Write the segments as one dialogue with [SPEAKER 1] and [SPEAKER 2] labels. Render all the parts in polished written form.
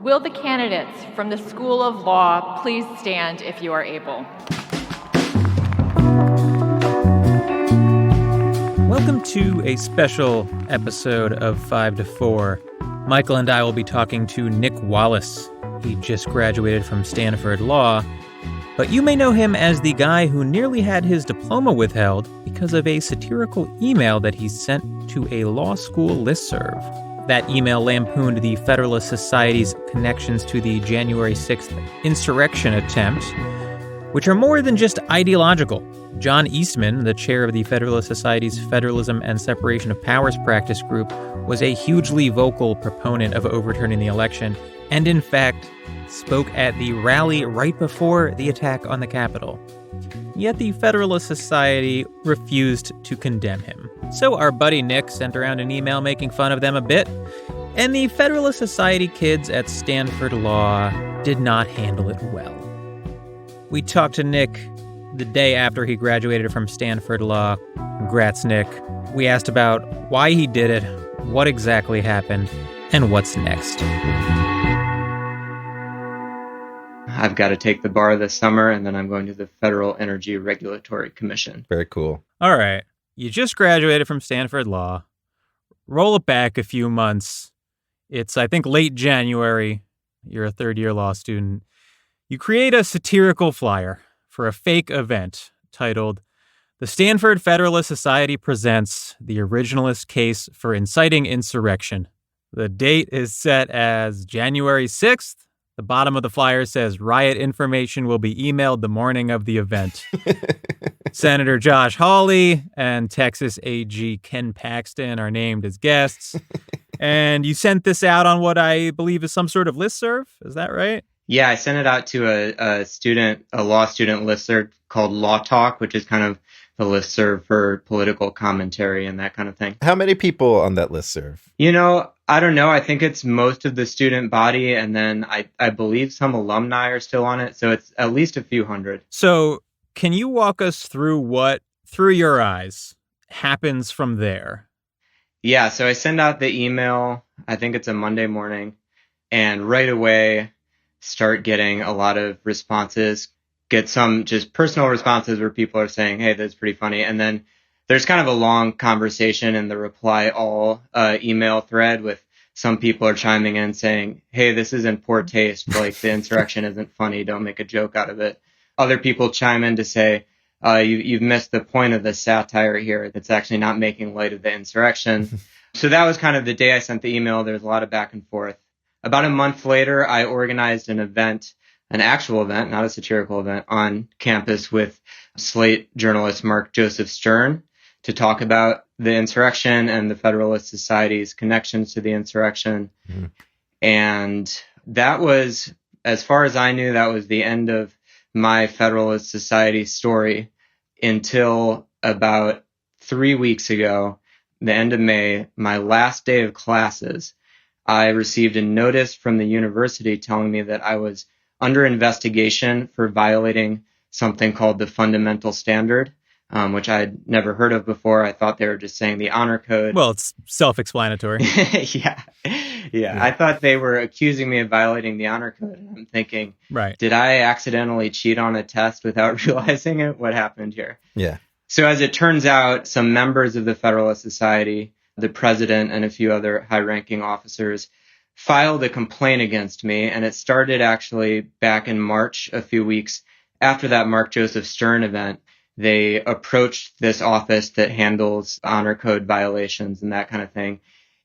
[SPEAKER 1] Will the candidates from the School of Law please stand if you are able?
[SPEAKER 2] Welcome to a special episode of 5 to 4. Michael and I will be talking to Nick Wallace. He just graduated from Stanford Law, but you may know him as the guy who nearly had his diploma withheld because of a satirical email that he sent to a law school listserv. That email lampooned the Federalist Society's connections to the January 6th insurrection attempt, which are more than just ideological. John Eastman, the chair of the Federalist Society's Federalism and Separation of Powers practice group, was a hugely vocal proponent of overturning the election, and in fact, spoke at the rally right before the attack on the Capitol. Yet the Federalist Society refused to condemn him. So our buddy Nick sent around an email making fun of them a bit, and the Federalist Society kids at Stanford Law did not handle it well. We talked to Nick the day after he graduated from Stanford Law. Congrats, Nick. We asked about why he did it, what exactly happened, and what's next.
[SPEAKER 3] I've got to take the bar this summer, and then I'm going to the Federal Energy Regulatory Commission.
[SPEAKER 4] Very cool.
[SPEAKER 2] All right. You just graduated from Stanford Law. Roll it back a few months. It's, I think, late January. You're a third-year law student. You create a satirical flyer for a fake event titled, "The Stanford Federalist Society Presents the Originalist Case for Inciting Insurrection." The date is set as January 6th. The bottom of the flyer says, "Riot information will be emailed the morning of the event." Senator Josh Hawley and Texas AG Ken Paxton are named as guests. And you sent this out on what I believe is some sort of listserv. Is that right?
[SPEAKER 3] Yeah, I sent it out to a law student listserv called Law Talk, which is kind of the listserv for political commentary and that kind of thing.
[SPEAKER 4] How many people on that listserv?
[SPEAKER 3] I don't know. I think it's most of the student body, and then I believe some alumni are still on it, so it's at least a few hundred.
[SPEAKER 2] So can you walk us through what, through your eyes, happens from there?
[SPEAKER 3] Yeah, so I send out the email, I think it's a Monday morning, and right away start getting a lot of responses, get some just personal responses where people are saying, "Hey, that's pretty funny." And then there's kind of a long conversation in the reply all email thread with some people are chiming in saying, "Hey, this is in poor taste. Like, the insurrection isn't funny. Don't make a joke out of it." Other people chime in to say, you've missed the point of the satire here. It's actually not making light of the insurrection. So that was kind of the day I sent the email. There was a lot of back and forth. About a month later, I organized an event, an actual event, not a satirical event, on campus with Slate journalist Mark Joseph Stern to talk about the insurrection and the Federalist Society's connections to the insurrection. Mm-hmm. And that was, as far as I knew, that was the end of my Federalist Society story until about 3 weeks ago, the end of May, my last day of classes. I received a notice from the university telling me that I was under investigation for violating something called the fundamental standard, which I had never heard of before. I thought they were just saying the honor code.
[SPEAKER 2] Well, it's self-explanatory.
[SPEAKER 3] Yeah. I thought they were accusing me of violating the honor code. And I'm thinking,
[SPEAKER 2] right,
[SPEAKER 3] did I accidentally cheat on a test without realizing it? What happened here?
[SPEAKER 4] Yeah.
[SPEAKER 3] So as it turns out, some members of the Federalist Society, the president and a few other high-ranking officers, filed a complaint against me. And it started actually back in March, a few weeks after that Mark Joseph Stern event. They approached this office that handles honor code violations and that kind of thing.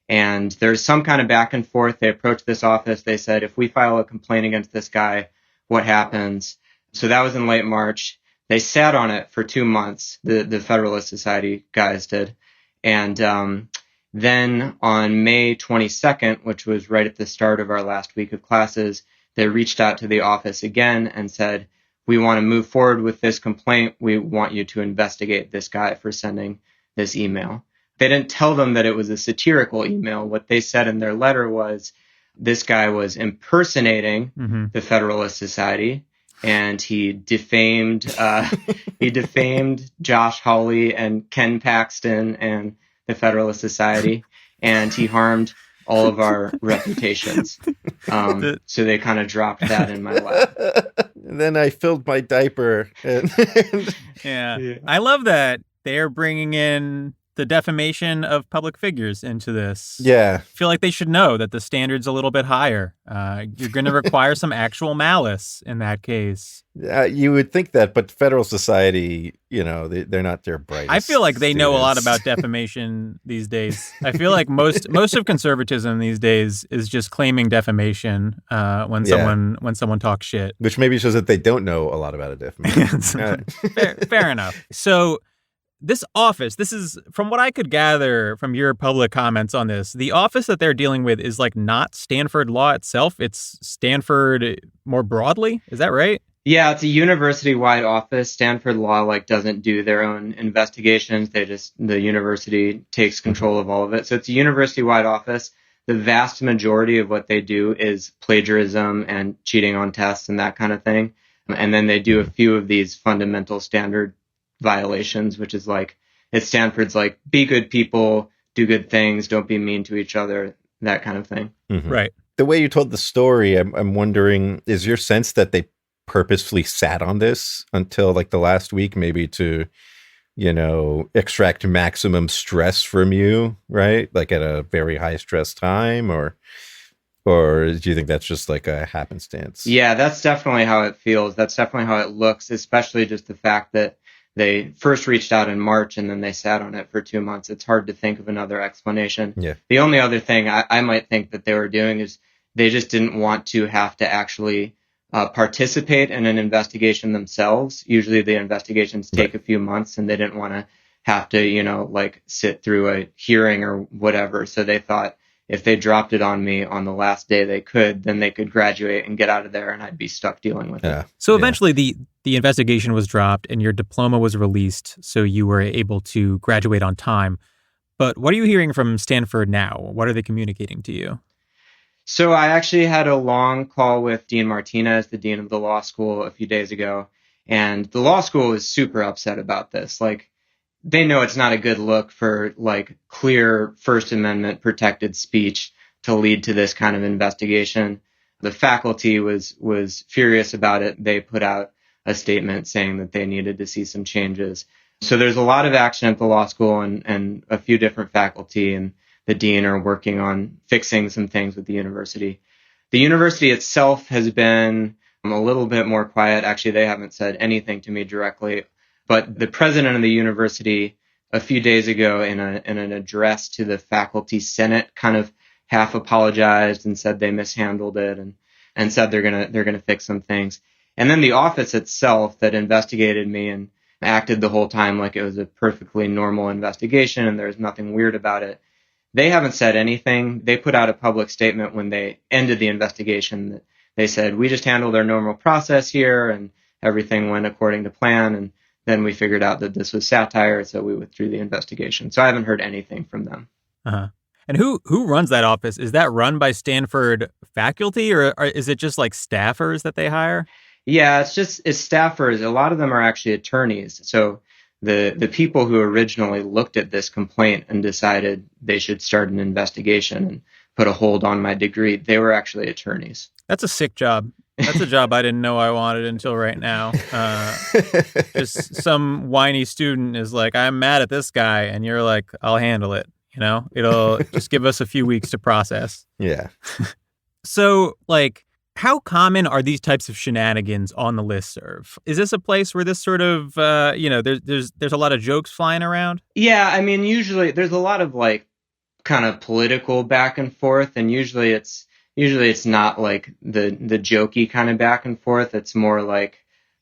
[SPEAKER 3] And there's some kind of back and forth. They approached this office. They said, if we file a complaint against this guy, what happens? So that was in late March. They sat on it for 2 months, the Federalist Society guys did. And then on May 22nd, which was right at the start of our last week of classes, they reached out to the office again and said, "We want to move forward with this complaint. We want you to investigate this guy for sending this email." They didn't tell them that it was a satirical email. What they said in their letter was this guy was impersonating the Federalist Society, and he defamed Josh Hawley and Ken Paxton and the Federalist Society, and he harmed all of our reputations. So they kind of dropped that in my lap.
[SPEAKER 4] And then I filled my diaper.
[SPEAKER 2] Yeah. I love that they're bringing in the defamation of public figures into this.
[SPEAKER 4] Yeah.
[SPEAKER 2] I feel like they should know that the standard's a little bit higher. You're going to require some actual malice in that case.
[SPEAKER 4] You would think that, but Federal Society, they're not their brightest.
[SPEAKER 2] I feel like they know a lot
[SPEAKER 4] students.
[SPEAKER 2] about defamation these days. I feel like most of conservatism these days is just claiming defamation when someone talks shit.
[SPEAKER 4] Which maybe shows that they don't know a lot about a defamation.
[SPEAKER 2] Fair enough. So this office, this is, from what I could gather from your public comments on this, the office that they're dealing with is like not Stanford Law itself. It's Stanford more broadly. Is that right?
[SPEAKER 3] Yeah, it's a university-wide office. Stanford Law doesn't do their own investigations. The university takes control of all of it. So it's a university-wide office. The vast majority of what they do is plagiarism and cheating on tests and that kind of thing. And then they do a few of these fundamental standard violations, which is it's Stanford's be good people, do good things, don't be mean to each other, that kind of thing.
[SPEAKER 4] Mm-hmm.
[SPEAKER 2] Right.
[SPEAKER 4] The way you told the story, I'm wondering, is your sense that they purposefully sat on this until the last week, maybe to, extract maximum stress from you, right? At a very high stress time, or do you think that's just a happenstance?
[SPEAKER 3] Yeah, that's definitely how it feels. That's definitely how it looks, especially just the fact that they first reached out in March and then they sat on it for 2 months. It's hard to think of another explanation.
[SPEAKER 4] Yeah.
[SPEAKER 3] The only other thing I might think that they were doing is they just didn't want to have to actually participate in an investigation themselves. Usually the investigations take a few months and they didn't want to have to, sit through a hearing or whatever. So they thought if they dropped it on me on the last day then they could graduate and get out of there and I'd be stuck dealing with it.
[SPEAKER 2] So eventually the investigation was dropped and your diploma was released, so you were able to graduate on time. But what are you hearing from Stanford now? What are they communicating to you?
[SPEAKER 3] So I actually had a long call with Dean Martinez, the dean of the law school, a few days ago. And the law school is super upset about this. They know it's not a good look for clear First Amendment protected speech to lead to this kind of investigation. The faculty was furious about it. They put out a statement saying that they needed to see some changes. So there's a lot of action at the law school and a few different faculty and the dean are working on fixing some things with the university. The university itself has been a little bit more quiet. Actually, they haven't said anything to me directly. But the president of the university a few days ago in an address to the faculty senate kind of half apologized and said they mishandled it and said they're gonna fix some things. And then the office itself that investigated me and acted the whole time like it was a perfectly normal investigation and there's nothing weird about it. They haven't said anything. They put out a public statement when they ended the investigation that they said, we just handled our normal process here and everything went according to plan. And then we figured out that this was satire, so we withdrew the investigation. So I haven't heard anything from them.
[SPEAKER 2] Uh-huh. And who runs that office? Is that run by Stanford faculty or is it just staffers that they hire?
[SPEAKER 3] Yeah, it's staffers. A lot of them are actually attorneys. So the people who originally looked at this complaint and decided they should start an investigation and put a hold on my degree, they were actually attorneys.
[SPEAKER 2] That's a sick job. That's a job I didn't know I wanted until right now. Just some whiny student is I'm mad at this guy, and you're like, I'll handle it. It'll just give us a few weeks to process.
[SPEAKER 4] Yeah.
[SPEAKER 2] So, how common are these types of shenanigans on the listserv? Is this a place where this sort of, there's a lot of jokes flying around?
[SPEAKER 3] Yeah, I mean, usually there's a lot of kind of political back and forth, and usually it's not the jokey kind of back and forth. It's more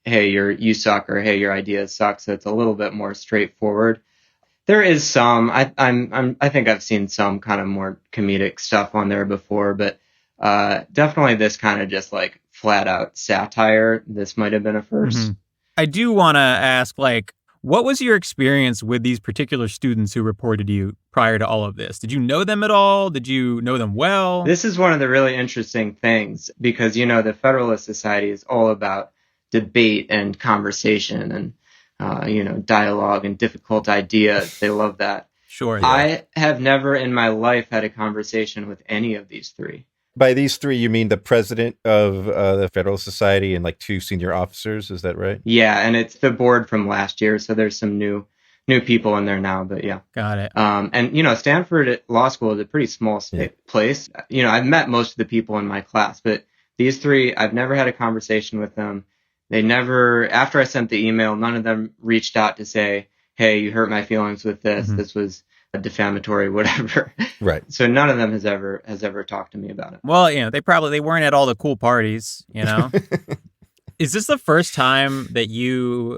[SPEAKER 3] hey, you suck, or hey, your idea sucks. So it's a little bit more straightforward. There is some. I think I've seen some kind of more comedic stuff on there before, but definitely this kind of just flat out satire. This might have been a first.
[SPEAKER 2] Mm-hmm. I do want to ask, what was your experience with these particular students who reported you prior to all of this? Did you know them at all? Did you know them well?
[SPEAKER 3] This is one of the really interesting things because, the Federalist Society is all about debate and conversation and, dialogue and difficult ideas. They love that.
[SPEAKER 2] Sure. Yeah.
[SPEAKER 3] I have never in my life had a conversation with any of these three.
[SPEAKER 4] By these three, you mean the president of the Federalist Society and like two senior officers? Is that right?
[SPEAKER 3] Yeah, and it's the board from last year, so there's some new people in there now, but yeah.
[SPEAKER 2] Got it.
[SPEAKER 3] And Stanford Law School is a pretty small place. I've met most of the people in my class, but these three, I've never had a conversation with them. They never, after I sent the email, none of them reached out to say, hey, you hurt my feelings with this. This was a defamatory, whatever.
[SPEAKER 4] Right.
[SPEAKER 3] So none of them has ever talked to me about it.
[SPEAKER 2] Well, they weren't at all the cool parties, Is this the first time that you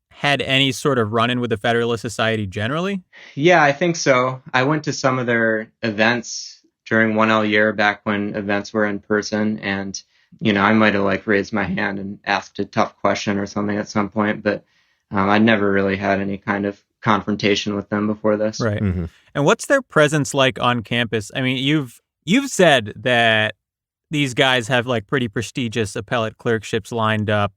[SPEAKER 2] had any sort of run-in with the Federalist Society generally?
[SPEAKER 3] Yeah, I think so. I went to some of their events during 1L year back when events were in person, and I might have raised my hand and asked a tough question or something at some point, but I'd never really had any kind of confrontation with them before this.
[SPEAKER 2] Right. Mm-hmm. And what's their presence like on campus? I mean, you've said that these guys have pretty prestigious appellate clerkships lined up,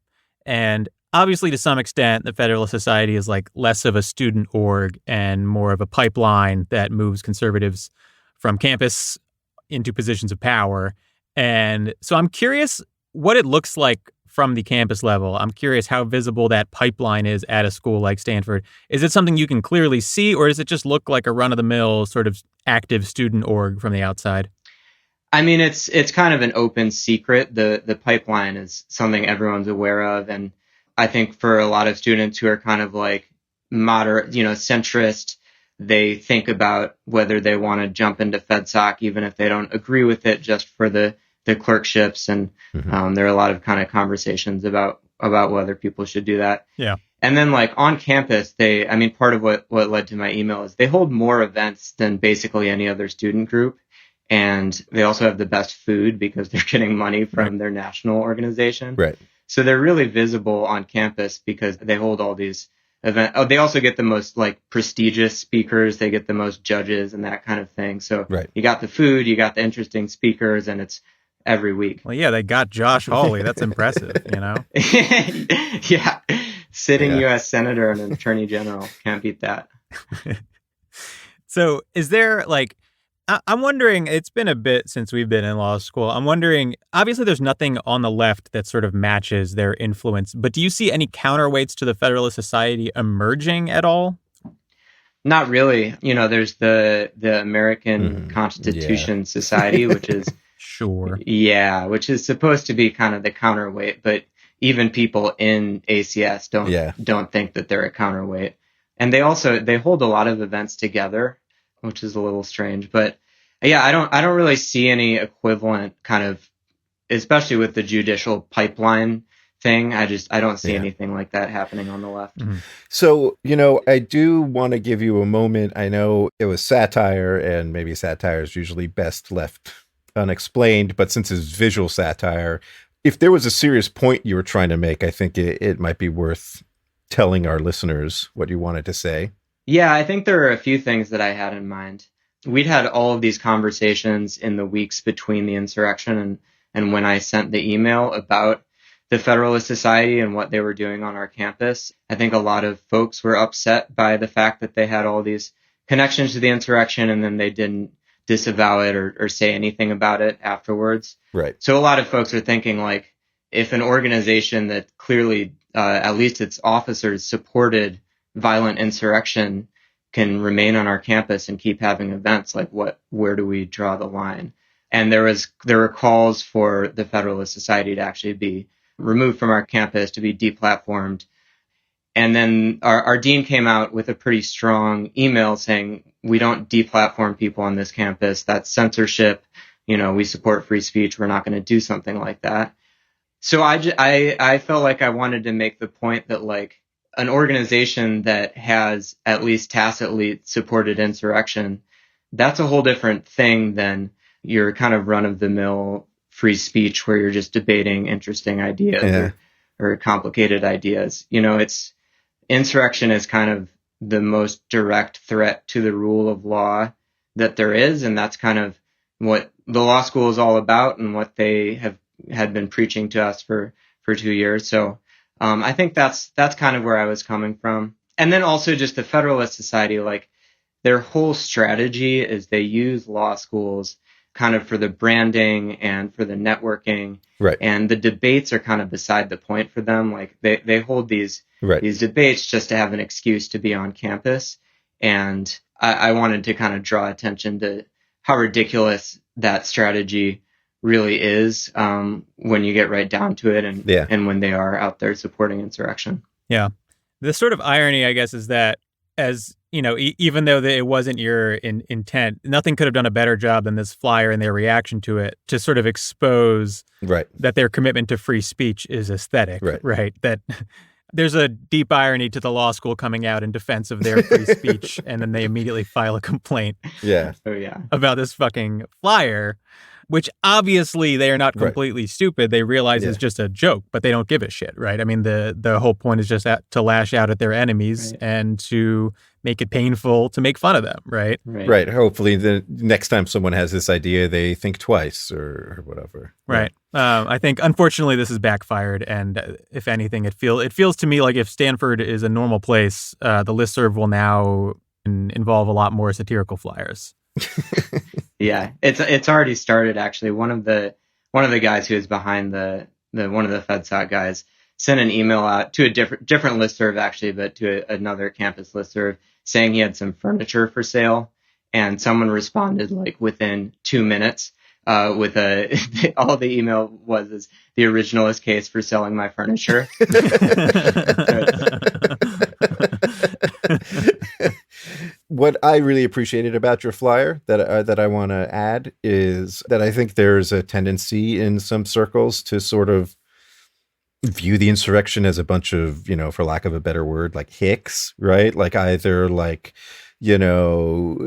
[SPEAKER 2] and obviously to some extent the Federalist Society is less of a student org and more of a pipeline that moves conservatives from campus into positions of power. And so I'm curious what it looks like from the campus level. I'm curious how visible that pipeline is at a school like Stanford. Is it something you can clearly see, or does it just look like a run-of-the-mill sort of active student org from the outside?
[SPEAKER 3] I mean, it's kind of an open secret. The pipeline is something everyone's aware of, and I think for a lot of students who are kind of moderate, centrist, they think about whether they want to jump into FedSoc, even if they don't agree with it, just for the clerkships. And there are a lot of kind of conversations about whether people should do that.
[SPEAKER 2] Yeah.
[SPEAKER 3] And then on campus, part of what led to my email is they hold more events than basically any other student group. And they also have the best food because they're getting money from their national organization.
[SPEAKER 4] Right.
[SPEAKER 3] So they're really visible on campus because they hold all these events. Oh, they also get the most prestigious speakers. They get the most judges and that kind of thing. So you got the food, you got the interesting speakers, and it's every week.
[SPEAKER 2] Well, yeah, they got Josh Hawley. That's impressive,
[SPEAKER 3] Yeah. Sitting U.S. Senator and an Attorney General. Can't beat that.
[SPEAKER 2] So is there I'm wondering, it's been a bit since we've been in law school. I'm wondering, obviously there's nothing on the left that sort of matches their influence, but do you see any counterweights to the Federalist Society emerging at all?
[SPEAKER 3] Not really. There's the American Constitution Society, which is
[SPEAKER 2] sure.
[SPEAKER 3] Yeah, which is supposed to be kind of the counterweight, but even people in ACS don't think that they're a counterweight. And they hold a lot of events together, which is a little strange, but yeah, I don't really see any equivalent kind of, especially with the judicial pipeline thing. I don't see anything like that happening on the left.
[SPEAKER 4] Mm-hmm. So, I do want to give you a moment. I know it was satire, and maybe satire is usually best left unexplained, but since it's visual satire, if there was a serious point you were trying to make, I think it might be worth telling our listeners what you wanted to say.
[SPEAKER 3] Yeah, I think there are a few things that I had in mind. We'd had all of these conversations in the weeks between the insurrection and when I sent the email about the Federalist Society and what they were doing on our campus. I think a lot of folks were upset by the fact that they had all these connections to the insurrection and then they didn't disavow it or say anything about it afterwards.
[SPEAKER 4] Right.
[SPEAKER 3] So a lot of folks are thinking if an organization that clearly, at least its officers, supported violent insurrection can remain on our campus and keep having events, where do we draw the line? And there were calls for the Federalist Society to actually be removed from our campus, to be deplatformed. And then our dean came out with a pretty strong email saying, we don't deplatform people on this campus. That's censorship. We support free speech. We're not going to do something like that. So I felt like I wanted to make the point that an organization that has at least tacitly supported insurrection, that's a whole different thing than your kind of run-of-the-mill free speech where you're just debating interesting ideas or complicated ideas. Insurrection is kind of the most direct threat to the rule of law that there is, and that's kind of what the law school is all about and what they had been preaching to us for 2 years. So I think that's kind of where I was coming from. And then also just the Federalist Society, their whole strategy is they use law schools kind of for the branding and for the networking.
[SPEAKER 4] Right.
[SPEAKER 3] And the debates are kind of beside the point for them. Like they hold these debates just to have an excuse to be on campus. And I wanted to kind of draw attention to how ridiculous that strategy really is when you get right down to it and when they are out there supporting insurrection.
[SPEAKER 2] Yeah. The sort of irony, I guess, is that as, even though it wasn't your intent, nothing could have done a better job than this flyer and their reaction to it to sort of expose that their commitment to free speech is aesthetic, right? That there's a deep irony to the law school coming out in defense of their free speech, and then they immediately file a complaint about this fucking flyer, which obviously they are not completely stupid. They realize it's just a joke, but they don't give a shit, right? I mean, the whole point is just to lash out at their enemies and to make it painful to make fun of them, right?
[SPEAKER 4] Right. Hopefully the next time someone has this idea, they think twice or whatever.
[SPEAKER 2] Right. I think, unfortunately, this has backfired. And if anything, it feels to me like if Stanford is a normal place, the listserv will now involve a lot more satirical flyers.
[SPEAKER 3] Yeah, it's already started. Actually, one of the guys who is behind the one of the FedSoc guys sent an email out to a different listserv, actually, but to another campus listserv, saying he had some furniture for sale, and someone responded like within 2 minutes with all the email was the originalist case for selling my furniture.
[SPEAKER 4] What I really appreciated about your flyer that I want to add is that I think there's a tendency in some circles to sort of view the insurrection as a bunch of, for lack of a better word, like hicks, right? Like either like, dumb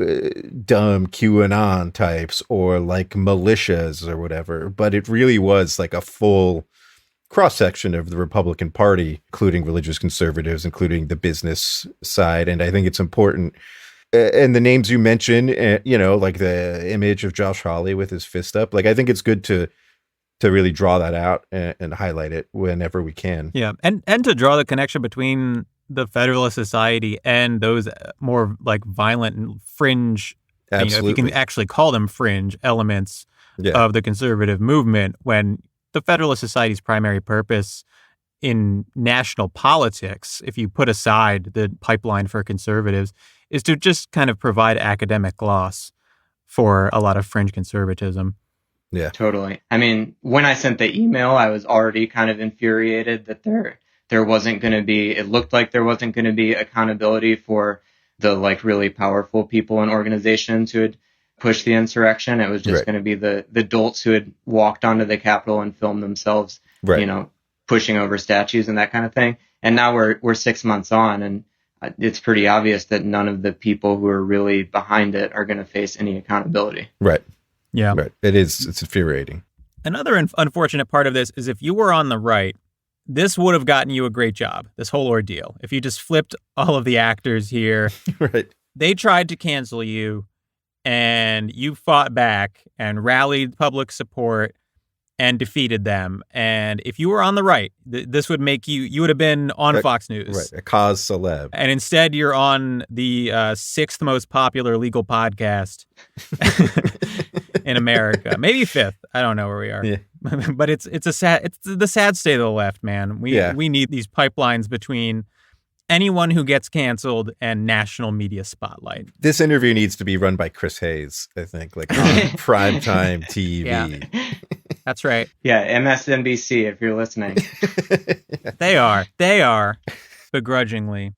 [SPEAKER 4] QAnon types or like militias or whatever. But it really was like a full cross-section of the Republican Party, including religious conservatives, including the business side. And I think it's important. And the names you mentioned, like the image of Josh Hawley with his fist up, like I think it's good to really draw that out and highlight it whenever we can.
[SPEAKER 2] Yeah, and to draw the connection between the Federalist Society and those more like violent and fringe, if you can actually call them fringe elements of the conservative movement, when the Federalist Society's primary purpose in national politics, if you put aside the pipeline for conservatives, is to just kind of provide academic gloss for a lot of fringe conservatism.
[SPEAKER 4] Yeah,
[SPEAKER 3] totally. I mean, when I sent the email, I was already kind of infuriated that there wasn't going to be, it looked like there wasn't going to be accountability for the like really powerful people and organizations who had pushed the insurrection. It was just going to be the dolts who had walked onto the Capitol and filmed themselves, pushing over statues and that kind of thing. And now we're 6 months on, and it's pretty obvious that none of the people who are really behind it are going to face any accountability.
[SPEAKER 4] Right.
[SPEAKER 2] Yeah.
[SPEAKER 4] Right. It's infuriating.
[SPEAKER 2] Another unfortunate part of this is if you were on the right, this would have gotten you a great job, this whole ordeal. If you just flipped all of the actors here, they tried to cancel you and you fought back and rallied public support and defeated them. And if you were on the right, this would make you would have been on Fox News.
[SPEAKER 4] Right, a cause celeb.
[SPEAKER 2] And instead you're on the sixth most popular legal podcast in America. Maybe fifth. I don't know where we are. Yeah. But it's the sad state of the left, man. We need these pipelines between anyone who gets canceled and national media spotlight.
[SPEAKER 4] This interview needs to be run by Chris Hayes, I think, like on primetime TV.
[SPEAKER 2] Yeah. That's right.
[SPEAKER 3] Yeah, MSNBC, if you're listening.
[SPEAKER 2] They are, begrudgingly.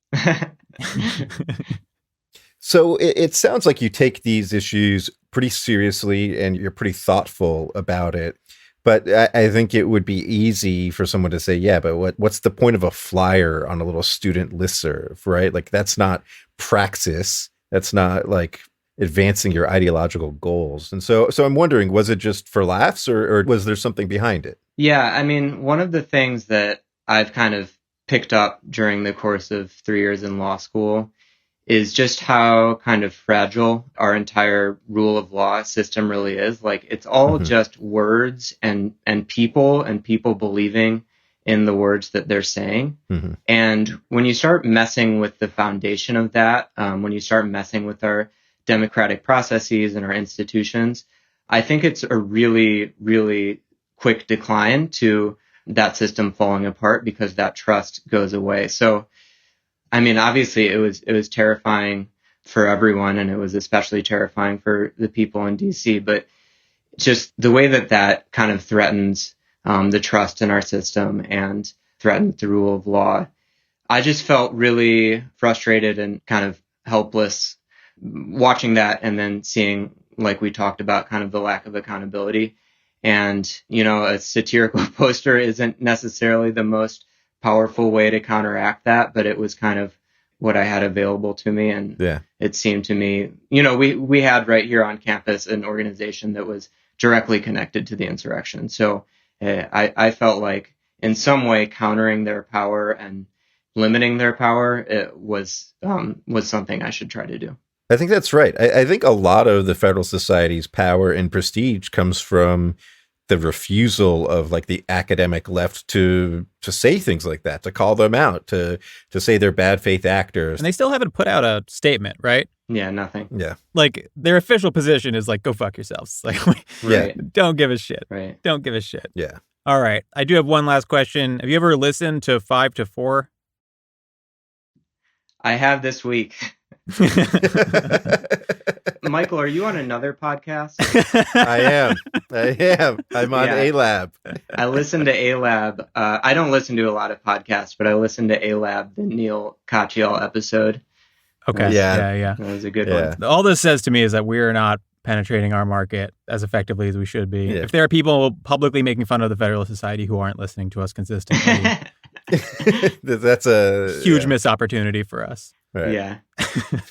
[SPEAKER 4] So it sounds like you take these issues pretty seriously and you're pretty thoughtful about it. But I think it would be easy for someone to say, yeah, but what's the point of a flyer on a little student listserv, right? Like, that's not praxis. That's not like advancing your ideological goals. And so I'm wondering, was it just for laughs or was there something behind it?
[SPEAKER 3] Yeah, I mean, one of the things that I've kind of picked up during the course of 3 years in law school is just how kind of fragile our entire rule of law system really is. Like, it's all just words and people believing in the words that they're saying.
[SPEAKER 4] Mm-hmm.
[SPEAKER 3] And when you start messing with the foundation of that, when you start messing with our democratic processes and our institutions, I think it's a really, really quick decline to that system falling apart because that trust goes away. So, I mean, obviously it was terrifying for everyone, and it was especially terrifying for the people in DC, but just the way that kind of threatens the trust in our system and threatens the rule of law. I just felt really frustrated and kind of helpless watching that, and then seeing, like we talked about, kind of the lack of accountability. And, a satirical poster isn't necessarily the most powerful way to counteract that, but it was kind of what I had available to me. And It seemed to me, we had right here on campus an organization that was directly connected to the insurrection. So I felt like in some way countering their power and limiting their power, it was something I should try to do.
[SPEAKER 4] I think that's right. I think a lot of the Federalist Society's power and prestige comes from the refusal of like the academic left to say things like that, to call them out, to say they're bad faith actors.
[SPEAKER 2] And they still haven't put out a statement, right?
[SPEAKER 3] Yeah, nothing.
[SPEAKER 4] Yeah.
[SPEAKER 2] Like their official position is like, go fuck yourselves. Like,
[SPEAKER 3] Right.
[SPEAKER 2] Don't give a shit.
[SPEAKER 3] Right.
[SPEAKER 2] Don't give a shit.
[SPEAKER 4] Yeah.
[SPEAKER 2] All right. I do have one last question. Have you ever listened to 5 to 4?
[SPEAKER 3] I have this week. Michael, are you on another podcast?
[SPEAKER 4] I am. I'm on A-Lab.
[SPEAKER 3] I listen to A-Lab. I don't listen to a lot of podcasts, but I listened to A-Lab, the Neil Katyal episode.
[SPEAKER 2] Okay. Yeah.
[SPEAKER 3] That was a good one.
[SPEAKER 2] All this says to me is that we're not penetrating our market as effectively as we should be.
[SPEAKER 4] Yeah.
[SPEAKER 2] If there are people publicly making fun of the Federalist Society who aren't listening to us consistently,
[SPEAKER 4] That's a
[SPEAKER 2] huge missed opportunity for us.
[SPEAKER 4] Right.
[SPEAKER 3] Yeah.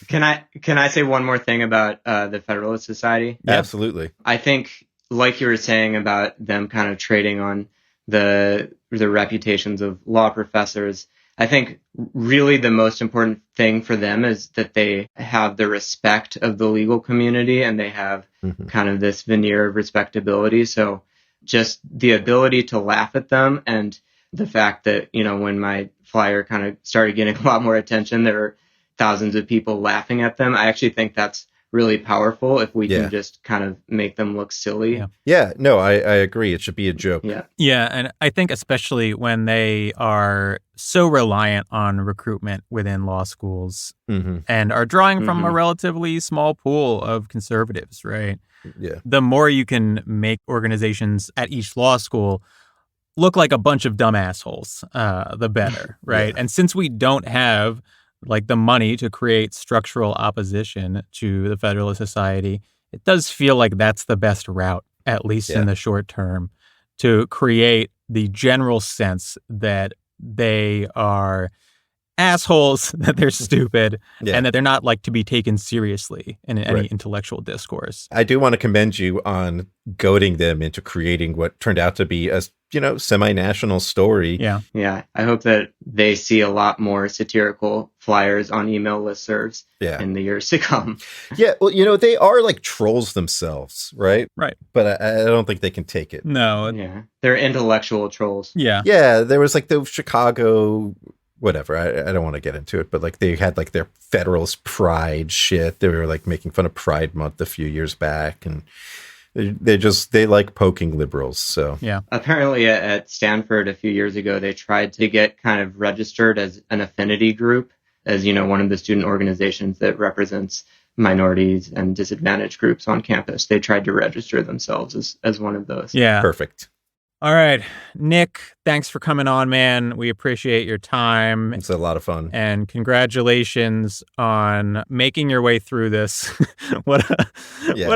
[SPEAKER 3] Can I say one more thing about the Federalist Society?
[SPEAKER 4] Yeah. Absolutely.
[SPEAKER 3] I think, like you were saying about them kind of trading on the reputations of law professors, I think really the most important thing for them is that they have the respect of the legal community, and they have kind of this veneer of respectability. So just the ability to laugh at them, and the fact that, when my flyer kind of started getting a lot more attention, there were thousands of people laughing at them. I actually think that's really powerful if we can just kind of make them look silly.
[SPEAKER 4] Yeah, no, I agree. It should be a joke.
[SPEAKER 2] Yeah, and I think especially when they are so reliant on recruitment within law schools and are drawing from a relatively small pool of conservatives, right?
[SPEAKER 4] Yeah.
[SPEAKER 2] The more you can make organizations at each law school look like a bunch of dumb assholes, the better, right? And since we don't have like the money to create structural opposition to the Federalist Society, it does feel like that's the best route, at least in the short term, to create the general sense that they are assholes, that they're stupid, and that they're not like to be taken seriously in any intellectual discourse.
[SPEAKER 4] I do want to commend you on goading them into creating what turned out to be a semi-national story.
[SPEAKER 3] Yeah. I hope that they see a lot more satirical flyers on email listservs in the years to come.
[SPEAKER 4] Yeah. Well, they are like trolls themselves, right?
[SPEAKER 2] Right.
[SPEAKER 4] But I don't think they can take it.
[SPEAKER 2] No.
[SPEAKER 3] Yeah. They're intellectual trolls.
[SPEAKER 2] Yeah.
[SPEAKER 4] Yeah. There was like the Chicago, whatever. I don't want to get into it, but like they had like their Federalist pride shit. They were like making fun of Pride Month a few years back, and they like poking liberals. So
[SPEAKER 3] apparently at Stanford a few years ago, they tried to get kind of registered as an affinity group, as one of the student organizations that represents minorities and disadvantaged groups on campus. They tried to register themselves as one of those.
[SPEAKER 2] Yeah.
[SPEAKER 4] Perfect.
[SPEAKER 2] All right, Nick, thanks for coming on, man. We appreciate your time.
[SPEAKER 4] It's a lot of fun.
[SPEAKER 2] And congratulations on making your way through this. What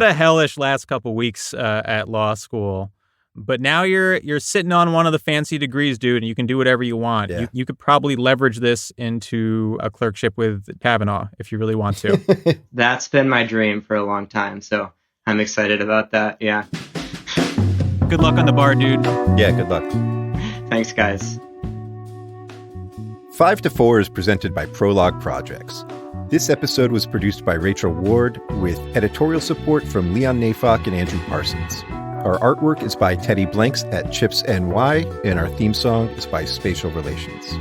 [SPEAKER 2] a hellish last couple weeks at law school. But now you're sitting on one of the fancy degrees, dude, and you can do whatever you want.
[SPEAKER 4] Yeah.
[SPEAKER 2] You could probably leverage this into a clerkship with Kavanaugh if you really want to.
[SPEAKER 3] That's been my dream for a long time, so I'm excited about that. Yeah.
[SPEAKER 2] Good luck on the bar, dude.
[SPEAKER 4] Yeah, good luck.
[SPEAKER 3] Thanks, guys.
[SPEAKER 4] 5 to 4 is presented by Prologue Projects. This episode was produced by Rachel Ward with editorial support from Leon Nafok and Andrew Parsons. Our artwork is by Teddy Blanks at Chips NY, and our theme song is by Spatial Relations.